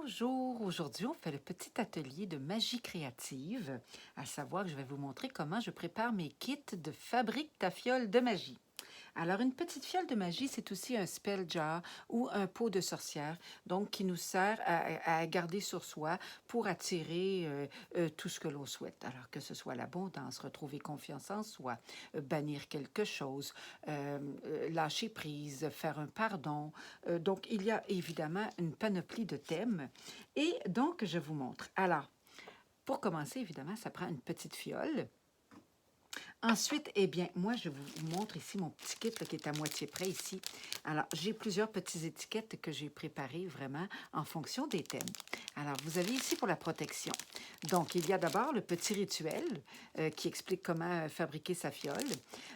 Bonjour, aujourd'hui on fait le petit atelier de magie créative, à savoir que je vais vous montrer comment je prépare mes kits de fabrique ta fiole de magie. Alors une petite fiole de magie, c'est aussi un spell jar ou un pot de sorcière, donc qui nous sert à garder sur soi pour attirer tout ce que l'on souhaite. Alors que ce soit l'abondance, retrouver confiance en soi, bannir quelque chose, lâcher prise, faire un pardon. Donc il y a évidemment une panoplie de thèmes et donc je vous montre. Alors pour commencer, évidemment, ça prend une petite fiole. Ensuite, eh bien, moi, je vous montre ici mon petit kit là, qui est à moitié prêt ici. Alors, j'ai plusieurs petites étiquettes que j'ai préparées vraiment en fonction des thèmes. Alors, vous avez ici pour la protection. Donc, il y a d'abord le petit rituel qui explique comment fabriquer sa fiole.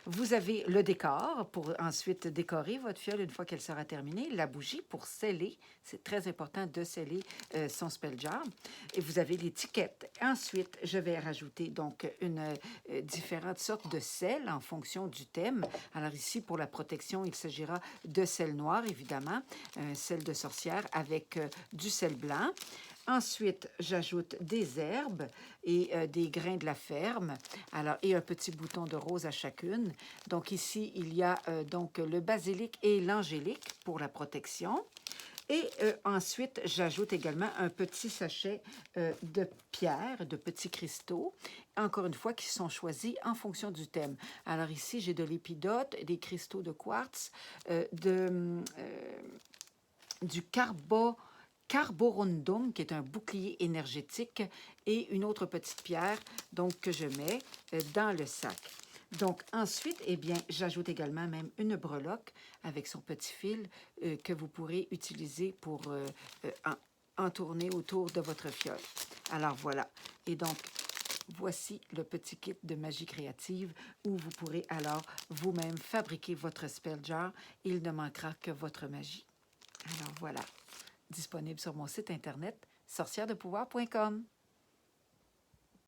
Vous avez le décor pour ensuite décorer votre fiole une fois qu'elle sera terminée. La bougie pour sceller. C'est très important de sceller son spell jar. Et vous avez l'étiquette. Ensuite, je vais rajouter donc différentes sortes de sel en fonction du thème. Alors ici, pour la protection, il s'agira de sel noir, évidemment, un sel de sorcière avec du sel blanc. Ensuite, j'ajoute des herbes et des grains de la ferme, alors, et un petit bouton de rose à chacune. Donc ici, il y a donc le basilic et l'angélique pour la protection. Et ensuite, j'ajoute également un petit sachet de pierres, de petits cristaux, encore une fois, qui sont choisis en fonction du thème. Alors ici, j'ai de l'épidote, des cristaux de quartz, du carborundum, qui est un bouclier énergétique, et une autre petite pierre donc, que je mets dans le sac. Donc, ensuite, eh bien, j'ajoute également même une breloque avec son petit fil que vous pourrez utiliser pour entourner autour de votre fiole. Alors, voilà. Et donc, voici le petit kit de magie créative où vous pourrez alors vous-même fabriquer votre spell jar. Il ne manquera que votre magie. Alors, voilà. Disponible sur mon site internet sorcièredepouvoir.com.